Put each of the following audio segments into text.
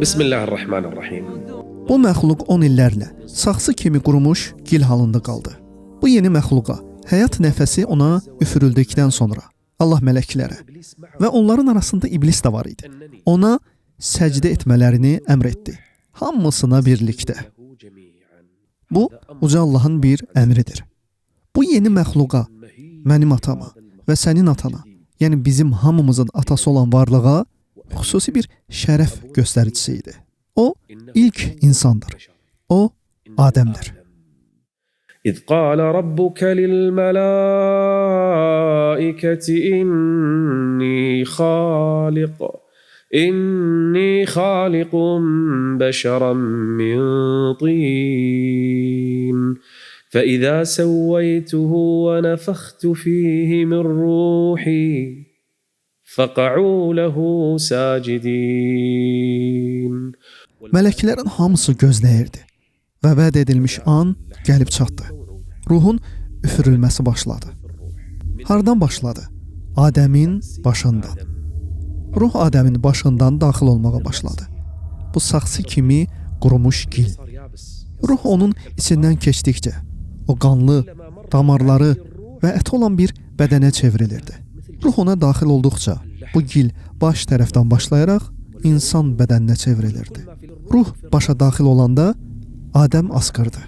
Bismillahirrahmanirrahim. Bu məxluq 10 illərlə saxsı kimi qurumuş gil halında qaldı. Bu yeni məxluqa həyat nəfəsi ona üfürüldükdən sonra Allah mələklərə və onların arasında iblis də var idi. Ona səcdə etmələrini əmr etdi. Hamısına birlikdə. Bu, Uca Allahın bir əmridir. Bu yeni məxluqa, mənim atama və sənin atana, yəni bizim hamımızın atası olan varlığa xüsusi bir şərəf göstəricisi idi. O, ilk insandır. O, Adəmdir. إذ قال ربك للملائكة إني خالق بشرا من طين فإذا سويته ونفخت فيه من روحي فقعوا له ساجدين. Mələklərin hamısı gözləyirdi və vəd edilmiş an gəlib çatdı. Ruhun üfürülməsi başladı. Hardan başladı? Adəmin başından. Ruh Adəmin başından daxil olmağa başladı. Bu saxsı kimi qurumuş gil. Ruh onun içindən keçdikcə o qanlı, damarları və əti olan bir bədənə çevrilirdi. Ruh ona daxil olduqca bu gil baş tərəfdən başlayaraq insan bədəninə çevrilirdi. Ruh başa daxil olanda Adəm asqırdı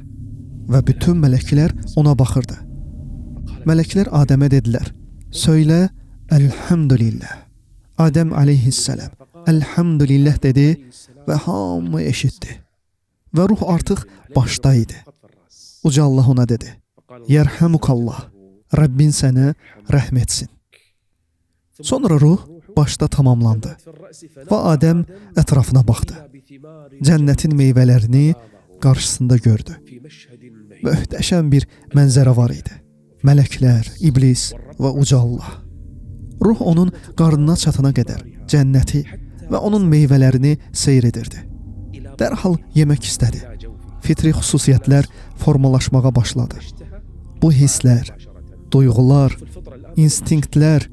və bütün mələklər ona baxırdı. Mələklər Adəmə dedilər: "Söylə, Elhamdülillah." Adəm aleyhissalam Elhamdülillah dedi və hamı eşitdi. Və ruh artıq başda idi. Uca Allah ona dedi: "Yerhamukallah." Rəbbin sənə rəhm etsin. Sonra ruh başda tamamlandı və Adəm ətrafına baxdı. Cənnətin meyvələrini qarşısında gördü. Möhtəşəm bir mənzərə var idi. Mələklər, iblis və Uca Allah. Ruh onun qarnına çatana qədər cənnəti və onun meyvələrini seyr edirdi. Dərhal yemək istədi. Fitri xüsusiyyətlər formalaşmağa başladı. Bu hisslər, duyğular, instinktlər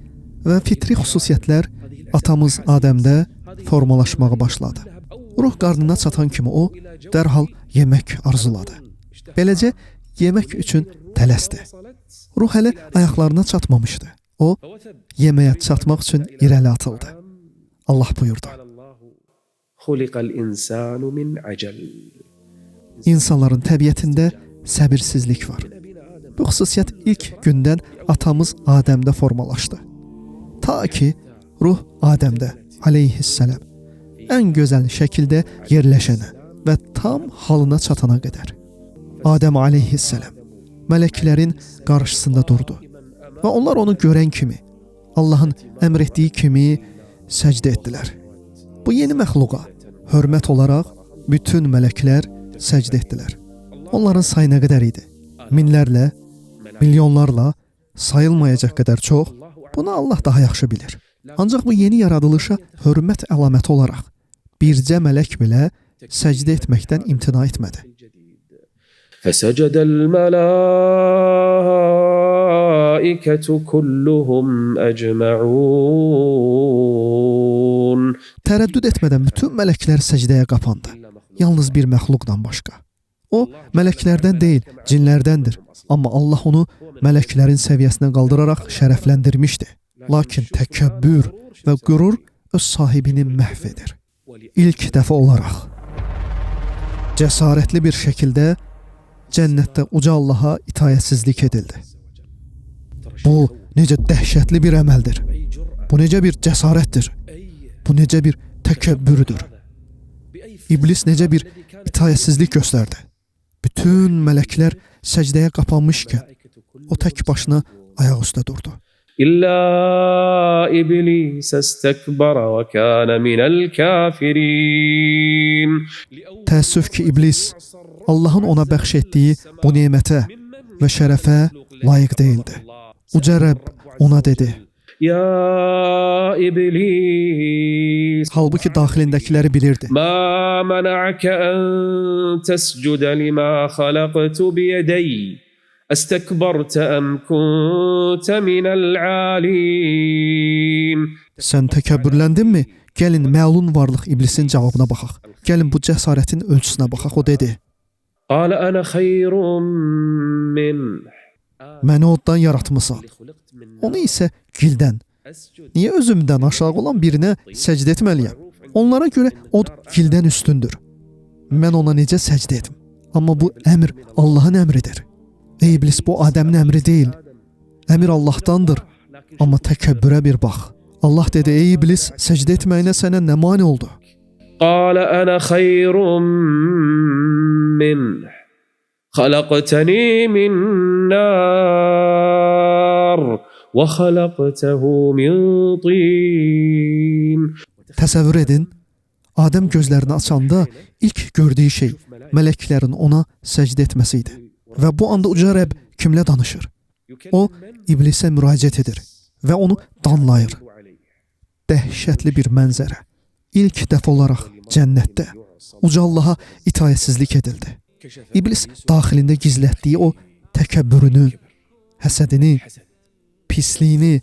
və fitri xüsusiyyətlər atamız Adəmdə formalaşmağa başladı. Ruh qarnına çatan kimi o dərhal yemək arzuladı. Beləcə yemək üçün tələsdi. Ruh hələ ayaqlarına çatmamışdı. O yeməyə çatmaq üçün irəli atıldı. Allah buyurdu: İnsanların təbiətində səbirsizlik var. Bu xüsusiyyət ilk gündən atamız Adəmdə formalaşdı. Ta ki ruh Adəmdə aleyhissalam ən gözəl şəkildə yerləşənə və tam halına çatana qədər. Adəm aleyhissalam mələklərin qarşısında durdu və onlar onu görən kimi, Allahın əmr etdiyi kimi səcdə etdilər. Bu yeni məxluqa hörmət olaraq bütün mələklər səcdə etdilər. Onların sayı nə qədər idi? Minlərlə, milyonlarla, sayılmayacaq qədər çox. Bunu Allah daha yaxşı bilir. Ancaq bu yeni yaradılışa hörmət əlaməti olaraq bircə mələk belə səcdə etməkdən imtina etmədi. فسجد الملائكة كلهم أجمعون. Tərəddüd etmədən bütün mələklər səcdəyə qapandı. Yalnız bir məxluqdan başqa. O, mələklərdən deyil, cinlərdəndir. Amma Allah onu mələklərin səviyyəsinə qaldıraraq şərəfləndirmişdi. Lakin təkəbbür və qürur öz sahibini məhv edir. İlk dəfə olaraq cəsarətli bir şəkildə cənnətdə Uca Allaha itayətsizlik edildi. Bu necə dəhşətli bir əməldir. Bu necə bir cəsarətdir. Bu necə bir təkəbbürdür. İblis necə bir itayətsizlik göstərdi. Bütün mələklər səcdəyə qapanmışkən o tək başına ayaq üstə durdu. İlla iblis istekbara və kana minəl kafirin. Təəssüf ki, iblis Allahın ona bəxş etdiyi bu nemətə və şərəfə layiq değildi. Uca Rəbb ona dedi: Ya iblis. Halbuki daxilindəkiləri bilirdi. Ma məna'kə ən təscudə limə xaləqtu biyədəy. Əstekbartə əm kuntə minəl alim. Sən təkəbbürləndinmi Gəlin məlun varlıq iblisin cavabına baxaq. Gəlin bu cəsarətin ölçüsünə baxaq. O dedi: قال أنا خير منه Məni oddan yaratmısan. Onu isə gildən. Niyə özümdən aşağı olan birinə səcdə etməliyəm? Onlara görə od gildən üstündür. Mən ona necə səcdə edim? Amma bu əmr Allahın əmridir. Ey iblis, bu Adəmin əmri deyil. Əmr Allahdandır. Amma təkəbbürə bir bax. Allah dedi: ey iblis, səcdə etməyinə sənə nə mane oldu? قال أنا خير منه خلقتني من نار وخلقته من طين. Təsəvvür edin, Adəm gözlərini açanda ilk gördüyü şey mələklərin ona səcdə etməsi idi. Və bu anda uca Rəbb kimlə danışır? O, iblisə müraciət edir və onu danlayır. Dəhşətli bir mənzərə. İlk dəfə olaraq cənnətdə uca Allaha itaətsizlik edildi. İblis daxilində gizlətdiyi o təkəbbürünü, həsədini, pisliyini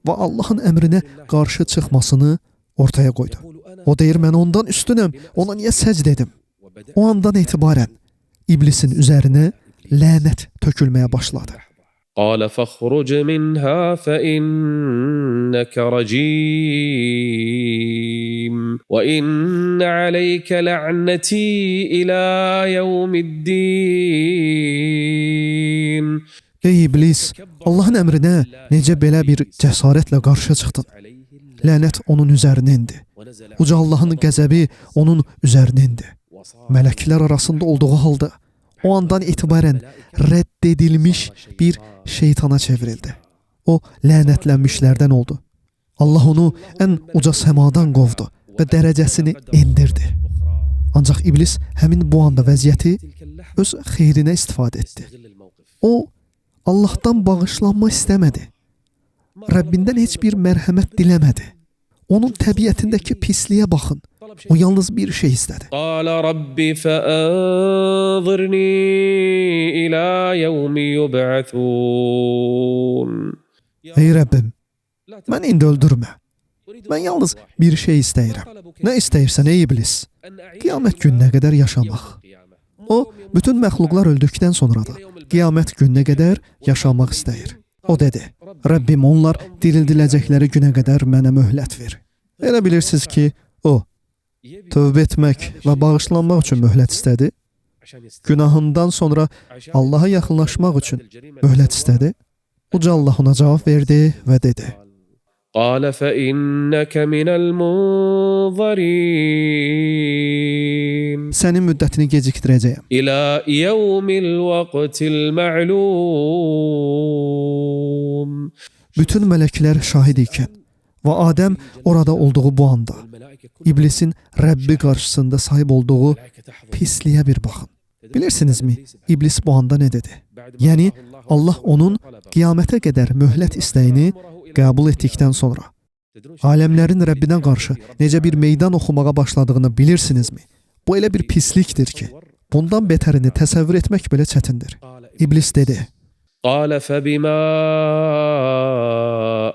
və Allahın əmrinə qarşı çıxmasını ortaya qoydu. O deyir: mən ondan üstünəm, ona niyə səcd edim? O andan etibarən iblisin üzərinə lənət tökülməyə başladı. قال فاخرج منها فإنك رجيم وإن عليك لعنتي إلى يوم الدين. Ey iblis, Allahın əmrinə necə belə bir cəsarətlə qarşı çıxdın? Lənət onun üzərinə indi. Uca Allahın qəzəbi onun üzərinə indi. Mələklər arasında olduğu halda o andan etibarən rədd edilmiş bir şeytana çevrildi. O lənətlənmişlərdən oldu. Allah onu ən uca səmadan qovdu və dərəcəsini endirdi. Ancaq iblis həmin bu anda vəziyyəti öz xeyrinə istifadə etdi. O, Allahdan bağışlanma istəmədi. Rəbbindən heç bir mərhəmət diləmədi. Onun təbiətindəki pisliyə baxın. O yalnız bir şey istədi. قال رب فأنظرني إلى يوم يبعثون. Ey Rəbbim, məni indi öldürmə. Mən yalnız bir şey istəyirəm. Nə istəyirsən ey iblis? Qiyamət gününə qədər yaşamaq. O, bütün məxluqlar öldükdən sonra da qiyamət gününə qədər yaşamaq istəyir. O dedi: Rəbbim, onlar dirildiləcəkləri günə qədər mənə möhlət ver. Elə bilirsiniz ki, o, tövbə etmək və bağışlanmaq üçün möhlət istədi. Günahından sonra Allaha yaxınlaşmaq üçün möhlət istədi. Uca Allah ona cavab verdi və dedi: قال فإنك من المنظرين Sənin müddətini gecikdirəcəyəm. إلى يوم الوقت المعلوم. Bütün mələklər şahid ikən və Adəm orada olduğu bu anda iblisin Rəbbi qarşısında sahib olduğu pisliyə bir baxın. Bilirsinizmi, iblis bu anda nə dedi? Yəni, Allah onun qiyamətə qədər möhlət istəyini qəbul etdikdən sonra aləmlərin Rəbbinə qarşı necə bir meydan oxumağa başladığını bilirsinizmi? Bu elə bir pislikdir ki, bundan betərini təsəvvür etmək belə çətindir. İblis dedi: قال فبما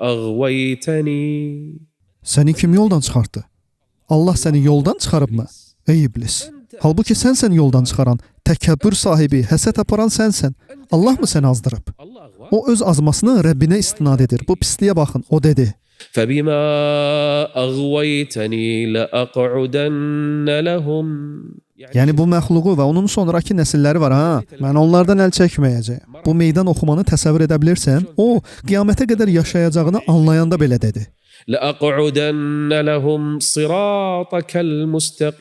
أغويتني. Səni kim yoldan çıxartdı? Allah səni yoldan çıxarıbmı? Ey iblis! Halbuki sənsən yoldan çıxaran, təkəbbür sahibi, həsəd aparan sənsən. Allah mı səni azdırıb? O öz azmasını Rəbbinə istinad edir. Bu pisliyə baxın. O dedi: فبما أغويتني لأقعدن لهم. Yəni bu məxluqu və onun sonraki nəsilləri var ha. Mən onlardan əl çəkməyəcəyəm. Bu meydan oxumanı təsəvvür edə bilirsən? O, qiyamətə qədər yaşayacağını anlayanda belə dedi. لأقعدن لهم صراطك المستقيم.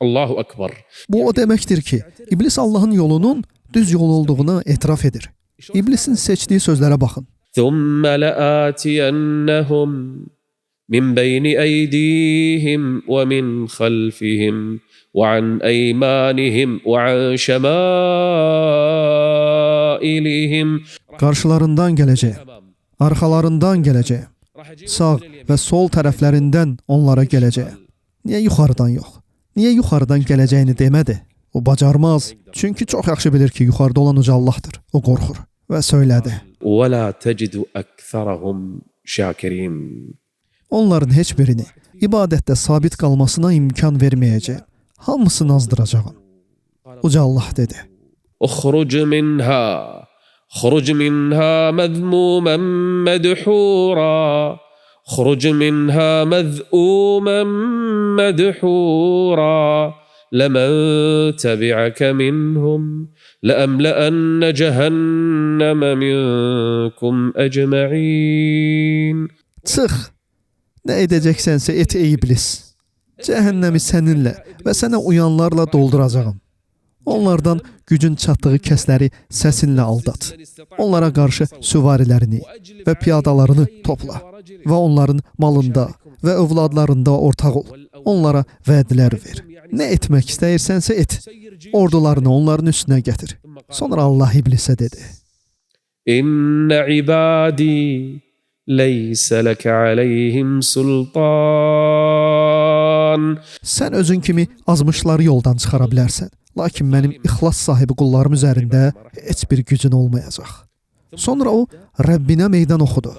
الله أكبر. Bu o deməkdir ki, iblis Allahın yolunun düz yol olduğunu etiraf edir. İblisin seçdiyi sözlərə baxın. ثم لآتينهم من بين أيديهم ومن خلفهم وعن أيمانهم وعن شمائلهم. Qarşılarından gələcəyəm, arxalarından gələcəyəm, sağ və sol tərəflərindən onlara gələcəyəm. Niyə yuxarıdan yox? Niyə yuxarıdan gələcəyini demədi? O bacarmaz. Çünki çox yaxşı bilir ki, yuxarıda olan uca Allahdır. O qorxur və söylədi: ولا تجد أكثرهم شاكرين. Onların heç birini ibadətdə sabit qalmasına imkan verməyəcək. Hamısını azdıracağam. Uca Allah dedi. اخرج منها مذموما مدحورا اخرج منها مذءوما مدحورا لمن تبعك منهم لأملأن جهنم منكم أجمعين. Çıx. Nə edəcəksənsə et ey iblis. Cəhənnəmi səninlə və sənə uyanlarla dolduracağam. Onlardan gücün çatdığı kəsləri səsinlə aldat. Onlara qarşı süvarilərini və piyadalarını topla və onların malında və övladlarında ortaq ol. Onlara vədlər ver. Nə etmək istəyirsənsə et. Ordularını onların üstünə gətir. Sonra Allah iblisə dedi. İnne ibadi leyse leke aleyhim sultan. Sən özün kimi azmışları yoldan çıxara bilərsən. Lakin mənim ixlas sahibi qullarım üzərində heç bir gücün olmayacaq. Sonra o, Rəbbinə meydan oxudu.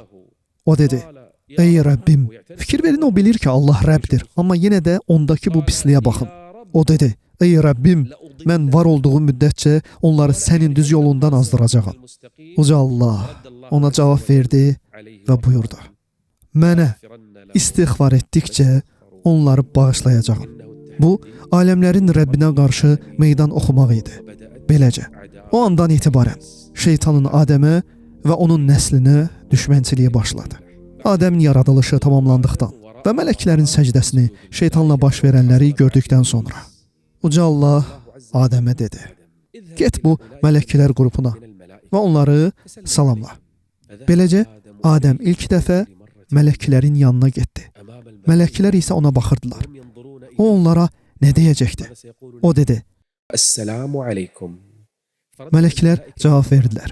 O dedi, ey Rəbbim, fikir verin o bilir ki, Allah Rəbdir, amma yenə də ondakı bu pisliyə baxın. O dedi, ey Rəbbim, mən var olduğum müddətcə onları sənin düz yolundan azdıracağam. Uca Allah ona cavab verdi və buyurdu, mənə istiğfar etdikcə onları bağışlayacağam. Bu, aləmlərin Rəbbinə qarşı meydan oxumaq idi. Beləcə, o andan etibarən şeytanın Adəmə və onun nəslinə düşmənçiliyi başladı. Adəmin yaradılışı tamamlandıqdan və mələklərin səcdəsini şeytanla baş verənləri gördükdən sonra Uca Allah Adəmə dedi, get bu mələklər qrupuna və onları salamla. Beləcə, Adəm ilk dəfə mələklərin yanına getdi. Mələklər isə ona baxırdılar. O onlara nə deyəcəkdi? O dedi, Esselamu aleykum. Mələklər cavab verdilər.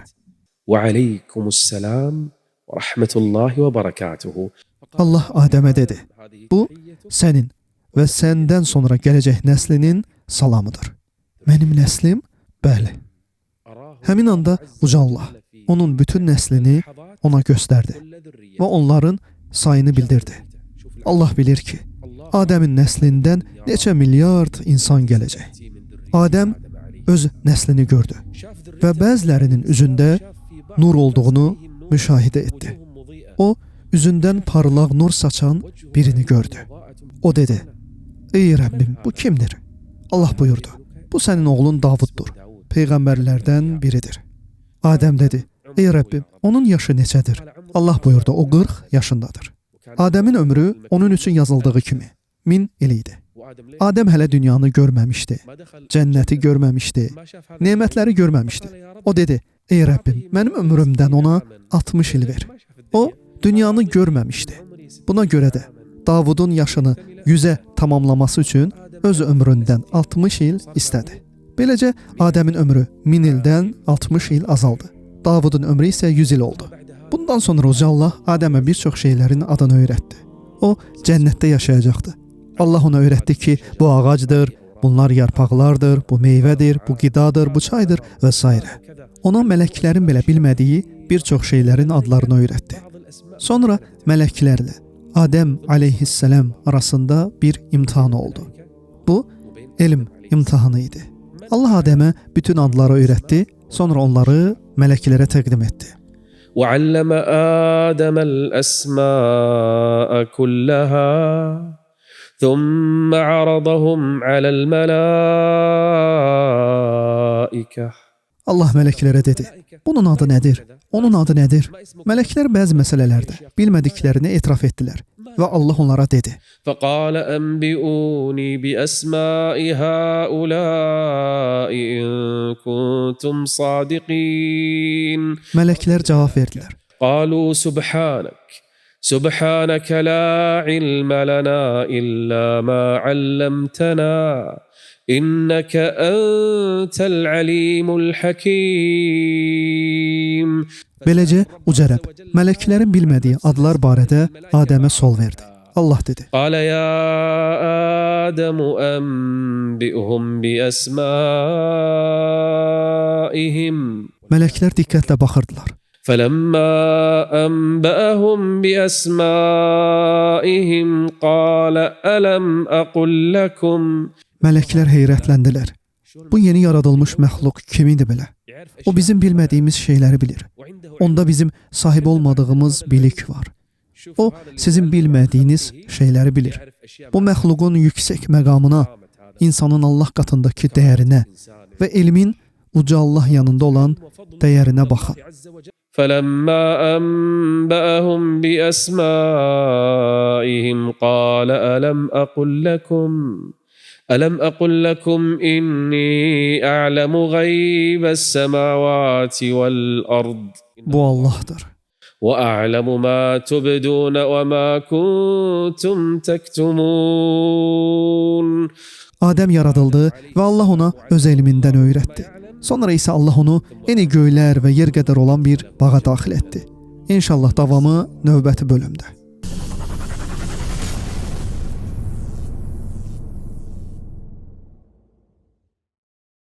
Və aleykumusselam və rahmetullahi və barakatuhu. Allah Adəmə dedi, bu sənin və səndən sonra gələcək nəslinin salamıdır. Mənim nəslim? Bəli. Həmin anda Uca Allah onun bütün nəslini ona göstərdi və onların sayını bildirdi. Allah bilir ki, Adəmin nəslindən neçə milyard insan gələcək. Adəm öz nəslini gördü və bəzilərinin üzündə nur olduğunu müşahidə etdi. O, üzündən parlaq nur saçan birini gördü. O dedi, ey Rəbbim, bu kimdir? Allah buyurdu, bu sənin oğlun Davuddur, peyğəmbərlərdən biridir. Adəm dedi, ey Rəbbim, onun yaşı neçədir? Allah buyurdu, o 40 yaşındadır. Adəmin ömrü onun üçün yazıldığı kimi 1000 il idi. Adəm hələ dünyanı görməmişdi, cənnəti görməmişdi, nemətləri görməmişdi. O dedi, ey Rəbbim, mənim ömrümdən ona 60 il ver. O, dünyanı görməmişdi. Buna görə də Davudun yaşını 100-ə tamamlaması üçün öz ömründən 60 il istədi. Beləcə, Adəmin ömrü 1000 ildən 60 il azaldı. Davudun ömrü isə 100 il oldu. Bundan sonra Uca Allah Adəmə bir çox şeylərin adını öyrətdi. O, cənnətdə yaşayacaqdı. Allah ona öyrətdi ki, bu ağacdır, bunlar yarpaqlardır, bu meyvədir, bu qidadır, bu çaydır və s. Ona mələklərin belə bilmədiyi bir çox şeylərin adlarını öyrətdi. Sonra mələklərlə Adəm aleyhissalam arasında bir imtahan oldu. Bu, elm imtahanı idi. Allah Adəmə bütün adları öyrətdi, sonra onları mələklərə təqdim etdi. وعلم آدم الأسماء كلها ثم عرضهم على الملائكة. Allah mələklərə dedi, bunun adı nədir? Onun adı nədir? Mələklər bəzi məsələlərdə bilmədiklərini etiraf etdilər və Allah onlara dedi. فقال أنبئوني بأسماء هؤلاء إن كنتم صادقين. Mələklər cavab verdilər. قالوا سبحانك لا علم لنا إلا ما علمتنا إنك أنت العليم الحكيم. Beləcə Uca Rəbb mələklərin bilmədiyi adlar barədə Adəmə sual verdi. Allah dedi. قال يا آدم أنبئهم بأسمائهم. Mələklər diqqətlə baxırdılar. فلما أنبأهم بأسمائهم قال ألم أقل لكم. Mələklər heyrətləndilər. Bu yeni yaradılmış məxluq kim idi belə? O bizim bilmədiyimiz şeyləri bilir. Onda bizim sahib olmadığımız bilik var. O sizin bilmədiyiniz şeyləri bilir. Bu məxluqun yüksək məqamına, insanın Allah qatındakı dəyərinə və elmin uca Allah yanında olan dəyərinə baxın. فلما أنبأهم بأسمائهم قال ألم أقل لكم إني أعلم غيب السماوات والأرض. Bu Allah'dır. وأعلم ما تبدون وما كنتم تكتمون. Adəm yaradıldı və Allah ona öz elmindən öyrətdi. Sonra isə Allah onu eni göylər və yer qədər olan bir bağa daxil etdi. İnşallah davamı növbəti bölümdə.